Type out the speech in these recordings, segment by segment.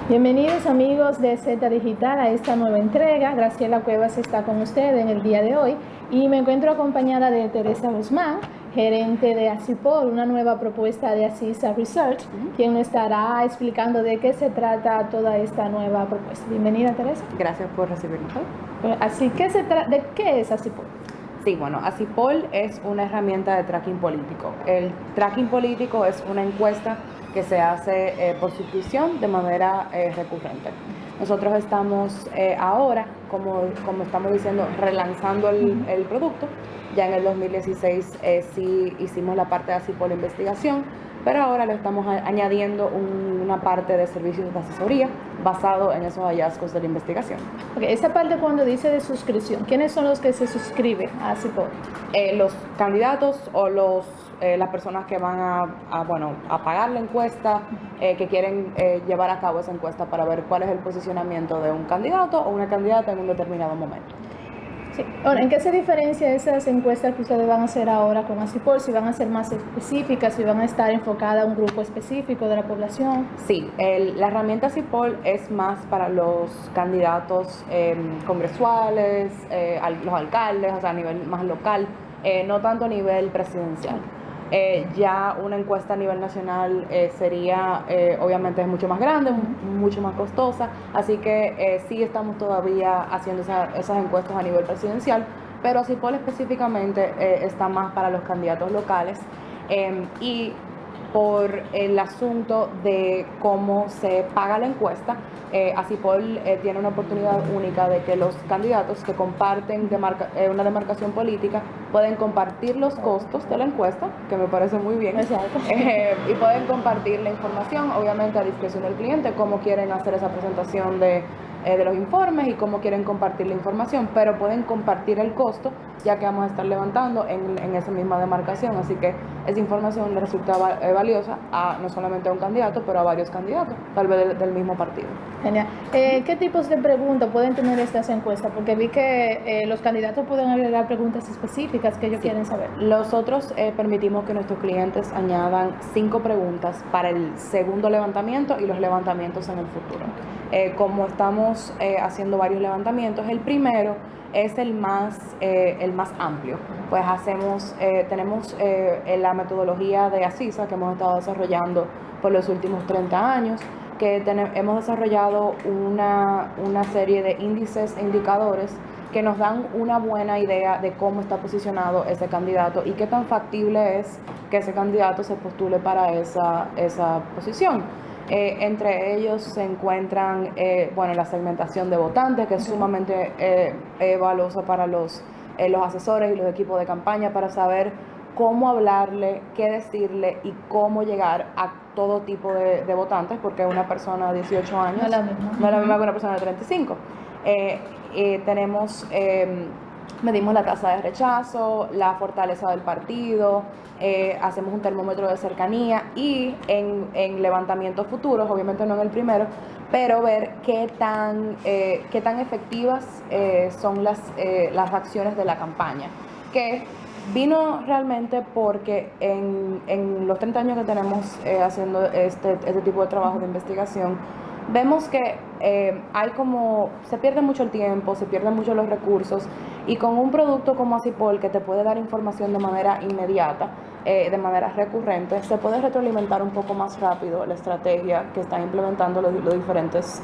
Bienvenidos amigos de Z Digital a esta nueva entrega. Graciela Cuevas está con ustedes en el día de hoy y me encuentro acompañada de Teresa Guzmán, gerente de Asipol, una nueva propuesta de Asisa Research, quien nos estará explicando de qué se trata toda esta nueva propuesta. Bienvenida, Teresa. Gracias por recibirnos hoy. Así que ¿de qué es Asipol? Sí, bueno, Asipol es una herramienta de tracking político. El tracking político es una encuesta que se hace por suscripción de manera recurrente. Nosotros estamos ahora, como estamos diciendo, relanzando el producto. Ya en el 2016 sí hicimos la parte de Asipol Investigación, pero ahora le estamos añadiendo una parte de servicios de asesoría basado en esos hallazgos de la investigación. Okay, esa parte cuando dice de suscripción, ¿quiénes son los que se suscriben a Asipol? Los candidatos o las personas que van a pagar la encuesta, que quieren llevar a cabo esa encuesta para ver cuál es el posicionamiento de un candidato o una candidata en un determinado momento. Sí. Ahora, ¿en qué se diferencia esas encuestas que ustedes van a hacer ahora con Asipol? Si van a ser más específicas, si van a estar enfocadas a un grupo específico de la población. Sí, la herramienta Asipol es más para los candidatos congresuales, los alcaldes, o sea, a nivel más local, no tanto a nivel presidencial. Ya una encuesta a nivel nacional sería, obviamente es mucho más grande, mucho más costosa, así que sí estamos todavía haciendo esas encuestas a nivel presidencial, pero Asipol específicamente está más para los candidatos locales y por el asunto de cómo se paga la encuesta, Asipol tiene una oportunidad única de que los candidatos que comparten una demarcación política pueden compartir los costos de la encuesta, que me parece muy bien, y pueden compartir la información, obviamente a discreción del cliente, cómo quieren hacer esa presentación de los informes y cómo quieren compartir la información, pero pueden compartir el costo, ya que vamos a estar levantando en esa misma demarcación, así que esa información le resulta valiosa no solamente a un candidato, pero a varios candidatos, tal vez del mismo partido. Genial. ¿Qué tipos de preguntas pueden tener estas encuestas? Porque vi que los candidatos pueden agregar preguntas específicas que ellos quieren saber. Nosotros permitimos que nuestros clientes añadan 5 preguntas para el segundo levantamiento y los levantamientos en el futuro. Como estamos haciendo varios levantamientos, el primero es el más amplio. Pues tenemos la metodología de Asisa que hemos estado desarrollando por los últimos 30 años, que hemos desarrollado una serie de índices e indicadores que nos dan una buena idea de cómo está posicionado ese candidato y qué tan factible es que ese candidato se postule para esa posición. Entre ellos se encuentran la segmentación de votantes, que es sumamente valiosa para los asesores y los equipos de campaña para saber cómo hablarle, qué decirle y cómo llegar a todo tipo de votantes, porque una persona de 18 años no es la misma que una persona de 35. Medimos la tasa de rechazo, la fortaleza del partido, hacemos un termómetro de cercanía y en levantamientos futuros, obviamente no en el primero, pero ver qué tan efectivas son las acciones de la campaña, que vino realmente porque en los 30 años que tenemos haciendo este tipo de trabajo de investigación, vemos que se pierde mucho el tiempo, se pierden mucho los recursos, y con un producto como Asipol que te puede dar información de manera inmediata, de manera recurrente, se puede retroalimentar un poco más rápido la estrategia que están implementando los diferentes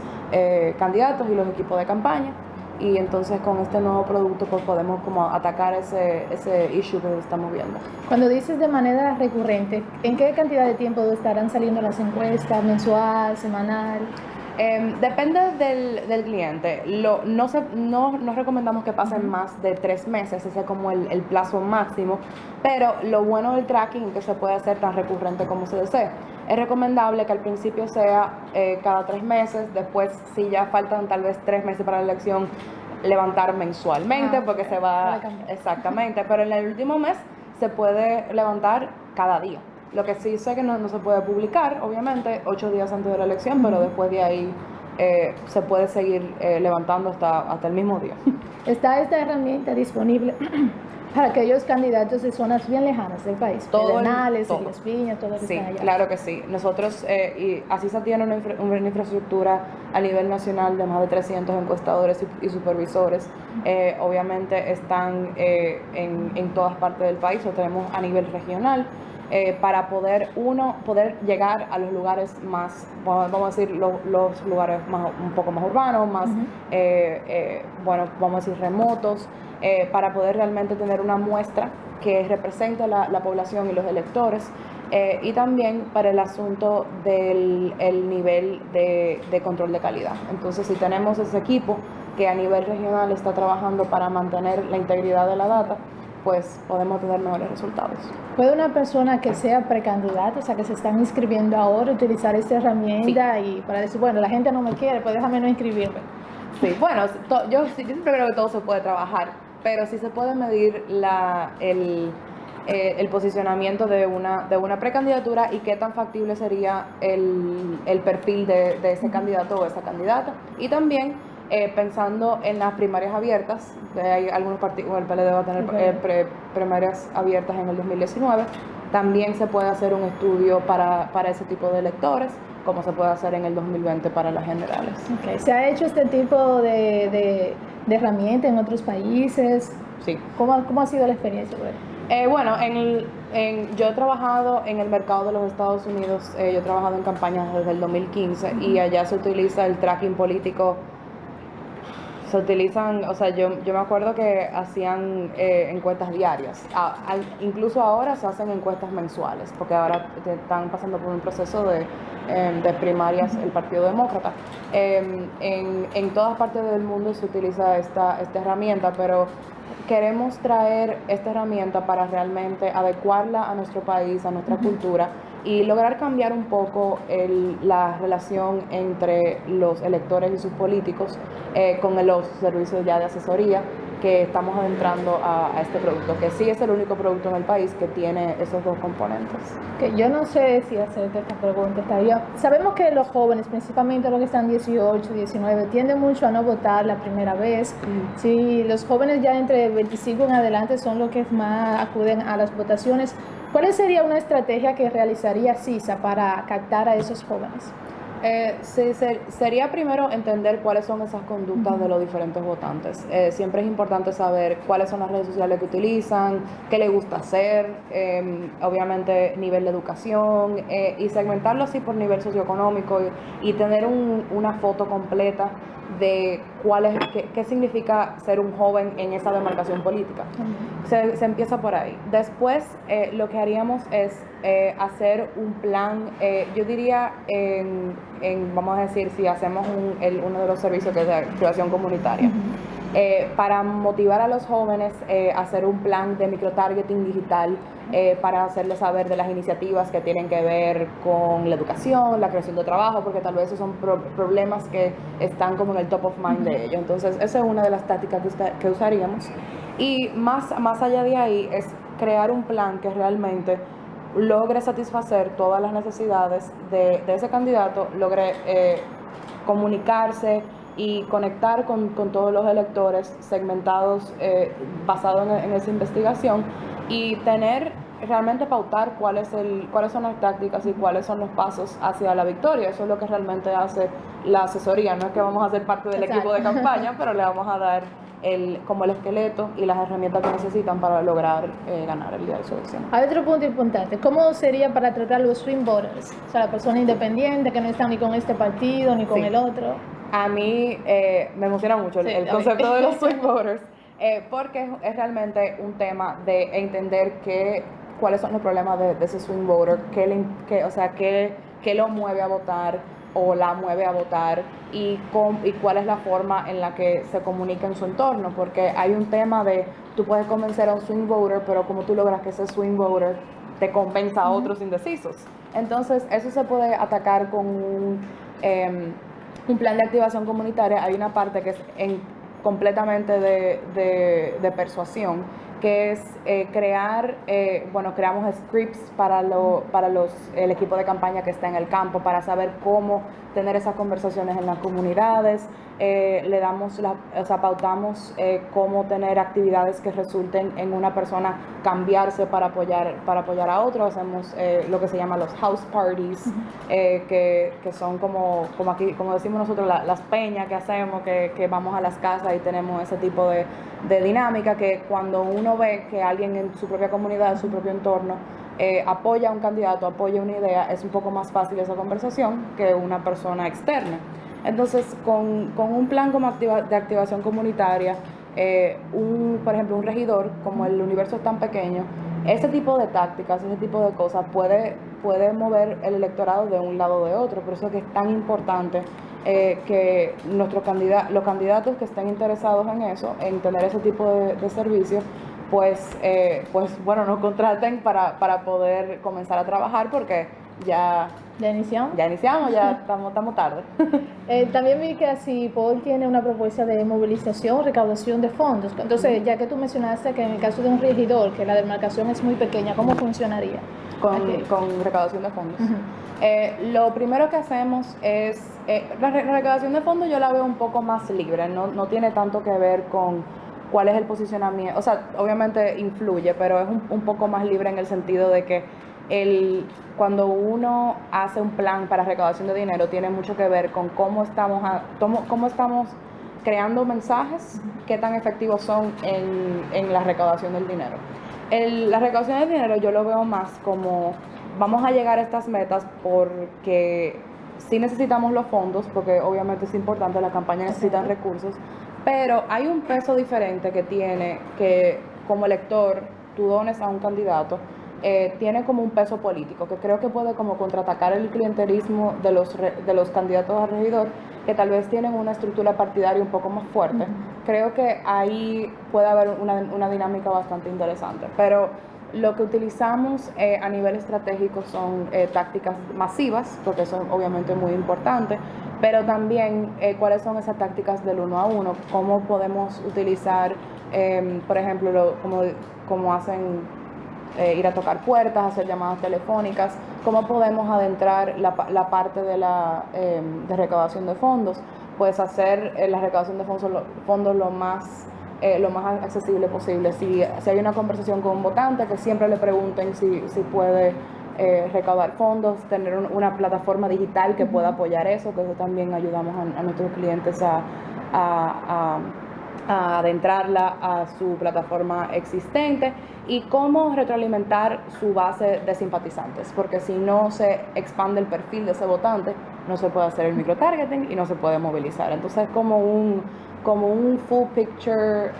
candidatos y los equipos de campaña. Y entonces con este nuevo producto pues podemos como atacar ese issue que estamos viendo. Cuando dices de manera recurrente, ¿en qué cantidad de tiempo estarán saliendo las encuestas? ¿Mensual, semanal? Depende del cliente. No recomendamos que pasen más de 3 meses, ese es como el plazo máximo, pero lo bueno del tracking es que se puede hacer tan recurrente como se desee. Es recomendable que al principio sea cada 3 meses, después si ya faltan tal vez 3 meses para la elección, levantar mensualmente, porque se va exactamente, pero en el último mes se puede levantar cada día. Lo que sí sé que no se puede publicar, obviamente, 8 días antes de la elección, pero después de ahí se puede seguir levantando hasta el mismo día. ¿Está esta herramienta disponible para aquellos candidatos de zonas bien lejanas del país? Pedernales, Elías Piña, todo lo que Sí, está allá. claro que sí. Nosotros, y así se tiene una infraestructura a nivel nacional de más de 300 encuestadores y supervisores. Obviamente están en todas partes del país, lo tenemos a nivel regional. Para poder llegar a los lugares más, vamos a decir, los lugares un poco más urbanos, más, bueno, vamos a decir, remotos, para poder realmente tener una muestra que represente la población y los electores, y también para el asunto del nivel de control de calidad. Entonces, si tenemos ese equipo que a nivel regional está trabajando para mantener la integridad de la data, pues podemos tener mejores resultados. ¿Puede una persona que sea precandidata, o sea, que se están inscribiendo ahora, utilizar esta herramienta y para decir, bueno, la gente no me quiere, pues déjame no inscribirme? Sí, bueno, yo siempre creo que todo se puede trabajar, pero sí se puede medir el posicionamiento de una precandidatura y qué tan factible sería el perfil de ese candidato o esa candidata. Y también pensando en las primarias abiertas, hay algunos partidos, el PLD va a tener primarias abiertas en el 2019, también se puede hacer un estudio para ese tipo de electores, como se puede hacer en el 2020 para las generales. Okay. ¿Se ha hecho este tipo de herramienta en otros países? Sí. ¿Cómo ha sido la experiencia? Bueno, yo he trabajado en el mercado de los Estados Unidos, yo he trabajado en campañas desde el 2015 y allá se utiliza el tracking político. Se utilizan, o sea, yo me acuerdo que hacían encuestas diarias, incluso ahora se hacen encuestas mensuales, porque ahora están pasando por un proceso de primarias el Partido Demócrata. En todas partes del mundo se utiliza esta herramienta, pero queremos traer esta herramienta para realmente adecuarla a nuestro país, a nuestra cultura, y lograr cambiar un poco la relación entre los electores y sus políticos con los servicios ya de asesoría que estamos adentrando a este producto, que sí es el único producto en el país que tiene esos dos componentes. Que yo no sé si hacerte esta pregunta. Sabemos que los jóvenes, principalmente los que están 18, 19, tienden mucho a no votar la primera vez. Sí, los jóvenes ya entre 25 en adelante son los que más acuden a las votaciones. ¿Cuál sería una estrategia que realizaría CISA para captar a esos jóvenes? Sería primero entender cuáles son esas conductas de los diferentes votantes. Siempre es importante saber cuáles son las redes sociales que utilizan, qué les gusta hacer, obviamente nivel de educación, y segmentarlo así por nivel socioeconómico y tener una foto completa de qué significa ser un joven en esa demarcación política. Se empieza por ahí. Después lo que haríamos es hacer un plan, yo diría, vamos a decir, si hacemos uno de los servicios que es de activación comunitaria, para motivar a los jóvenes, hacer un plan de microtargeting digital, para hacerles saber de las iniciativas que tienen que ver con la educación, la creación de trabajo, porque tal vez esos son problemas que están como en el top of mind de ellos. Entonces, esa es una de las tácticas que usaríamos. Y más allá de ahí es crear un plan que realmente logre satisfacer todas las necesidades de ese candidato, logre comunicarse y conectar con todos los electores segmentados basado en esa investigación, y realmente pautar cuáles son las tácticas y cuáles son los pasos hacia la victoria. Eso es lo que realmente hace la asesoría. No es que vamos a ser parte del equipo de campaña, pero le vamos a dar como el esqueleto y las herramientas que necesitan para lograr ganar el día de su elección. Hay otro punto importante. ¿Cómo sería para tratar los swing voters? O sea, la persona independiente que no está ni con este partido ni con el otro. A mí me emociona mucho el concepto de los swing voters, porque es realmente un tema de entender cuáles son los problemas de ese swing voter, qué lo mueve a votar o la mueve a votar, y cuál es la forma en la que se comunica en su entorno, porque hay un tema de tú puedes convencer a un swing voter, pero como tú logras que ese swing voter te convenza a otros indecisos. Entonces eso se puede atacar con un plan de activación comunitaria. Hay una parte que es completamente de persuasión, que es creamos scripts para el equipo de campaña que está en el campo, para saber cómo tener esas conversaciones en las comunidades, le damos pautamos cómo tener actividades que resulten en una persona cambiarse para apoyar a otro. Hacemos lo que se llama los house parties, que son como aquí, como decimos nosotros, las peñas que hacemos, que vamos a las casas y tenemos ese tipo de dinámica, que cuando uno ve que alguien en su propia comunidad, en su propio entorno, apoya a un candidato, apoya una idea, es un poco más fácil esa conversación que una persona externa. Entonces, con un plan como de activación comunitaria, por ejemplo, un regidor, como el universo es tan pequeño, ese tipo de tácticas, ese tipo de cosas puede mover el electorado de un lado o de otro. Por eso es que es tan importante que los candidatos que estén interesados en eso, en tener ese tipo de servicios, pues bueno, nos contraten para poder comenzar a trabajar, porque ya iniciamos, ya estamos tarde. También vi que ACIPOL tiene una propuesta de movilización, recaudación de fondos. Entonces, ya que tú mencionaste que en el caso de un regidor, que la demarcación es muy pequeña, ¿cómo funcionaría? Con recaudación de fondos. Lo primero que hacemos es, la recaudación de fondos yo la veo un poco más libre, no tiene tanto que ver con cuál es el posicionamiento, o sea, obviamente influye, pero es un poco más libre en el sentido de que cuando uno hace un plan para recaudación de dinero, tiene mucho que ver con cómo estamos creando mensajes, qué tan efectivos son en la recaudación del dinero. La recaudación del dinero yo lo veo más como, vamos a llegar a estas metas porque sí necesitamos los fondos, porque obviamente es importante, la campaña necesita recursos, pero hay un peso diferente que tiene que como elector tú dones a un candidato, tiene como un peso político, que creo que puede como contraatacar el clientelismo de los candidatos a regidor, que tal vez tienen una estructura partidaria un poco más fuerte. Creo que ahí puede haber una dinámica bastante interesante, pero lo que utilizamos a nivel estratégico son tácticas masivas, porque eso es obviamente muy importante, pero también cuáles son esas tácticas del 1 a 1, cómo podemos utilizar, por ejemplo, como hacen ir a tocar puertas, hacer llamadas telefónicas, cómo podemos adentrar la parte de recaudación de fondos, pues hacer la recaudación de fondos lo más accesible posible. Si hay una conversación con un votante, que siempre le pregunten si puede recaudar fondos, tener una plataforma digital que pueda apoyar eso, que eso también ayudamos a nuestros clientes a adentrarla a su plataforma existente, y cómo retroalimentar su base de simpatizantes, porque si no se expande el perfil de ese votante, no se puede hacer el microtargeting y no se puede movilizar. Entonces es como un full picture,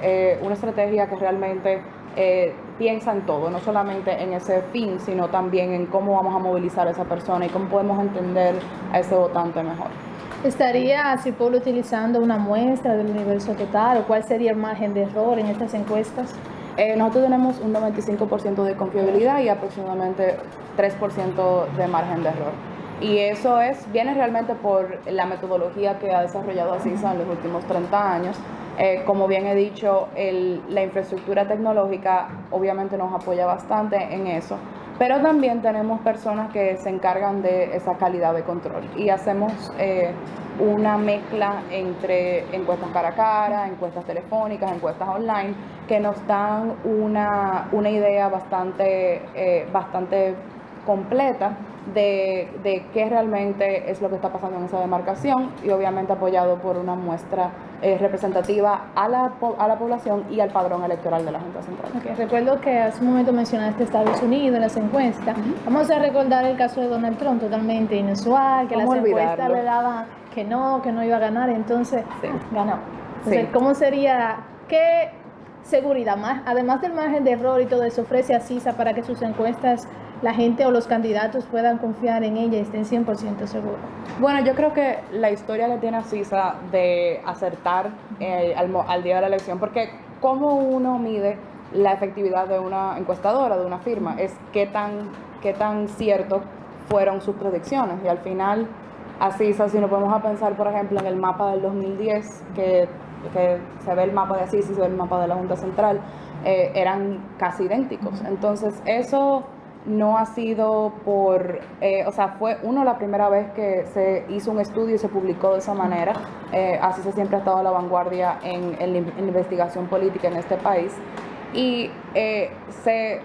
una estrategia que realmente piensa en todo, no solamente en ese fin, sino también en cómo vamos a movilizar a esa persona y cómo podemos entender a ese votante mejor. ¿Estaría ACIPOL utilizando una muestra del universo total, o cuál sería el margen de error en estas encuestas? Nosotros tenemos un 95% de confiabilidad y aproximadamente 3% de margen de error. Y eso viene realmente por la metodología que ha desarrollado ACISA en los últimos 30 años. Como bien he dicho, la infraestructura tecnológica obviamente nos apoya bastante en eso, pero también tenemos personas que se encargan de esa calidad de control, y hacemos una mezcla entre encuestas cara a cara, encuestas telefónicas, encuestas online, que nos dan una idea bastante completa de qué realmente es lo que está pasando en esa demarcación, y obviamente apoyado por una muestra representativa a la población y al padrón electoral de la Junta Central. Okay. Recuerdo que hace un momento mencionaste Estados Unidos en las encuestas. Vamos a recordar el caso de Donald Trump, totalmente inusual, que las encuestas le daban que no iba a ganar, entonces ganó. Entonces, ¿cómo sería, qué seguridad, además del margen de error y todo eso, ofrece ACISA para que sus encuestas, la gente o los candidatos puedan confiar en ella y estén 100% seguros? Bueno, yo creo que la historia que tiene ACISA de acertar al día de la elección, porque cómo uno mide la efectividad de una encuestadora, de una firma, es qué tan cierto fueron sus predicciones. Y al final, ACISA, si nos podemos a pensar, por ejemplo, en el mapa del 2010, que se ve el mapa de ACISA y se ve el mapa de la Junta Central, eran casi idénticos. Entonces, eso no ha sido o sea, fue la primera vez que se hizo un estudio y se publicó de esa manera. Así se siempre ha estado a la vanguardia en la investigación política en este país. Y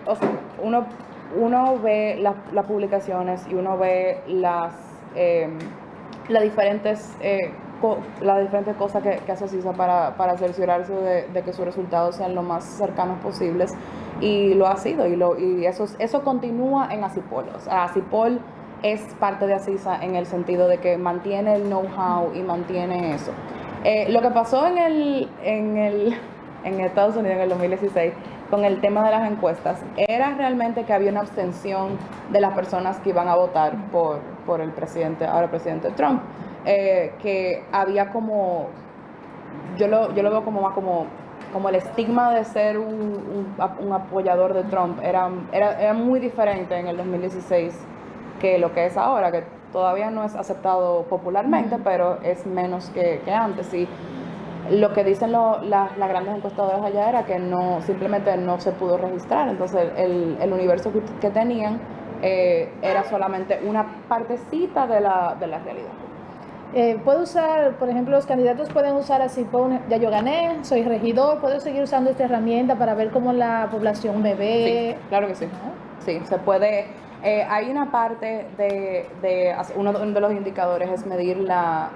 o sea, uno ve las publicaciones y uno ve las diferentes cosas que hace CISA para cerciorarse de que sus resultados sean lo más cercanos posibles, y lo ha sido, y eso continúa en ACIPOL. O sea, ACIPOL es parte de ACISA en el sentido de que mantiene el know-how y mantiene eso. Lo que pasó en Estados Unidos en el 2016 con el tema de las encuestas era realmente que había una abstención de las personas que iban a votar por el presidente, ahora presidente Trump, que había como, yo lo veo como más como el estigma de ser un apoyador de Trump era muy diferente en el 2016 que lo que es ahora, que todavía no es aceptado popularmente, pero es menos que antes. Y lo que dicen las grandes encuestadoras allá era que simplemente no se pudo registrar. Entonces el universo que tenían era solamente una partecita de la realidad. Puedo usar, por ejemplo, los candidatos pueden usar así, ya yo gané, soy regidor, puedo seguir usando esta herramienta para ver cómo la población me ve. Sí, claro que sí. Sí, se puede. Hay una parte uno de los indicadores es medir la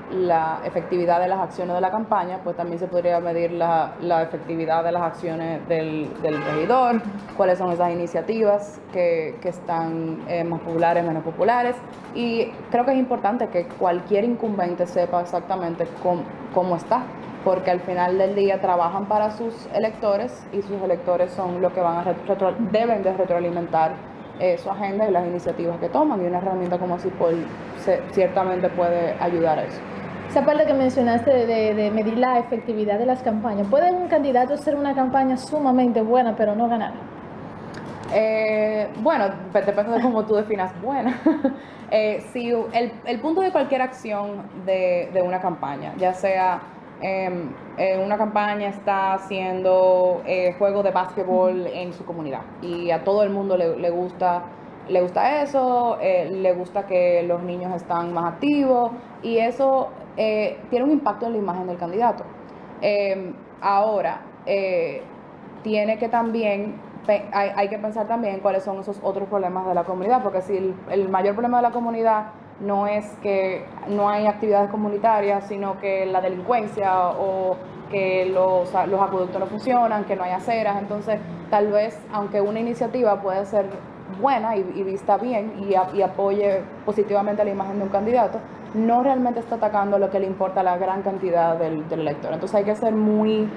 efectividad de las acciones de la campaña, pues también se podría medir la efectividad de las acciones del regidor, cuáles son esas iniciativas que están más populares, menos populares, y creo que es importante que cualquier incumbente sepa exactamente cómo está, porque al final del día trabajan para sus electores y sus electores son los que deben de retroalimentar su agenda y las iniciativas que toman, y una herramienta como ACIPOL ciertamente puede ayudar a eso. Esa parte que mencionaste de medir la efectividad de las campañas, ¿puede un candidato hacer una campaña sumamente buena pero no ganar? Bueno, depende de cómo tú definas buena. Si el punto de cualquier acción de una campaña, ya sea una campaña está haciendo juego de básquetbol en su comunidad y a todo el mundo le gusta eso, le gusta que los niños están más activos, y eso tiene un impacto en la imagen del candidato. Ahora, tiene que también, hay que pensar también cuáles son esos otros problemas de la comunidad, porque si el mayor problema de la comunidad no es que no hay actividades comunitarias, sino que la delincuencia o que los acueductos no funcionan, que no hay aceras, entonces tal vez, aunque una iniciativa puede ser buena y vista bien y apoye positivamente la imagen de un candidato, no realmente está atacando lo que le importa a la gran cantidad del elector. Entonces hay que ser muy,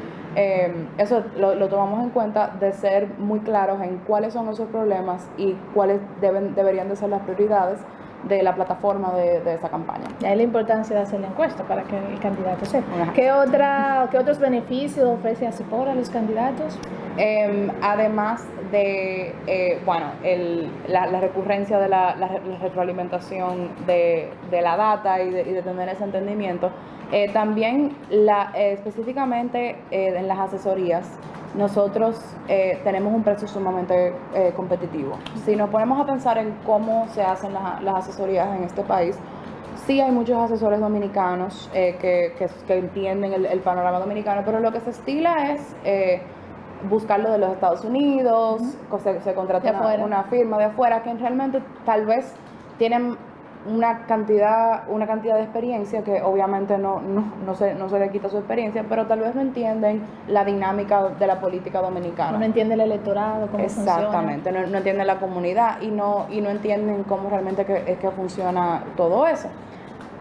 eso lo tomamos en cuenta, de ser muy claros en cuáles son esos problemas y cuáles deberían de ser las prioridades de la plataforma de esa campaña. Y ahí la importancia de hacer la encuesta para que el candidato sepa. ¿Qué otros beneficios ofrece ACIPOL a los candidatos? Además de, la recurrencia de la retroalimentación de la data y de tener ese entendimiento, también específicamente en las asesorías, nosotros tenemos un precio sumamente competitivo. Si nos ponemos a pensar en cómo se hacen las asesorías en este país, sí hay muchos asesores dominicanos que entienden el panorama dominicano, pero lo que se estila es buscarlo de los Estados Unidos, se contrata una firma de afuera que realmente tal vez tienen una cantidad de experiencia que obviamente no se le quita su experiencia, pero tal vez no entienden la dinámica de la política dominicana. No entiende el electorado, cómo exactamente, funciona. No entiende la comunidad y no entienden cómo realmente es que funciona todo eso.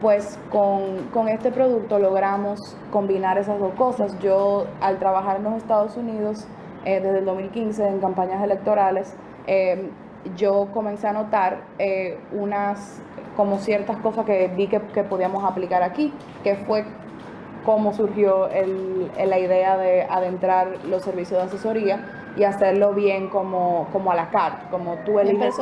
Pues con este producto logramos combinar esas dos cosas. Yo, al trabajar en los Estados Unidos desde el 2015 en campañas electorales, yo comencé a notar como ciertas cosas que vi que podíamos aplicar aquí, que fue cómo surgió la idea de adentrar los servicios de asesoría y hacerlo bien como a la carte, como tú eliges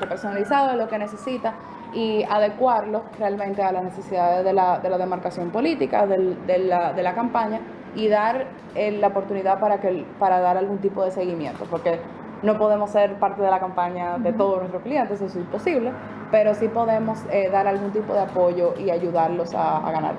personalizado de lo que necesitas, y adecuarlo realmente a las necesidades de la demarcación política, de la campaña, y dar la oportunidad para dar algún tipo de seguimiento, porque No podemos ser parte de la campaña de todos nuestros clientes, eso es imposible, pero sí podemos dar algún tipo de apoyo y ayudarlos a ganar.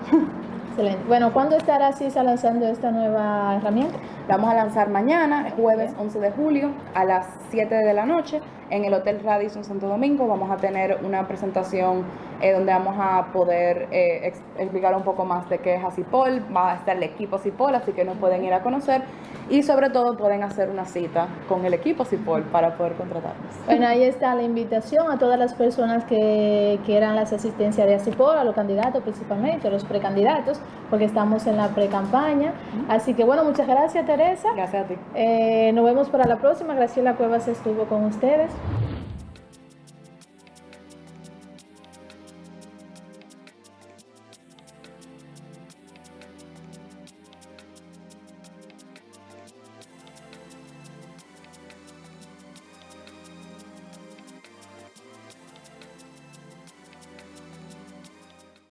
Excelente. Bueno, ¿cuándo estará CISA lanzando esta nueva herramienta? La vamos a lanzar mañana, jueves 11 de julio, a las 7 de la noche, en el Hotel Radisson Santo Domingo. Vamos a tener una presentación donde vamos a poder explicar un poco más de qué es ACIPOL. Va a estar el equipo ACIPOL, así que nos pueden ir a conocer. Y sobre todo pueden hacer una cita con el equipo ACIPOL para poder contratarnos. Bueno, ahí está la invitación a todas las personas que quieran las asistencias de ACIPOL, a los candidatos principalmente, a los precandidatos, porque estamos en la pre-campaña. Así que bueno, muchas gracias, Teresa. Gracias a ti. Nos vemos para la próxima. Graciela Cuevas estuvo con ustedes.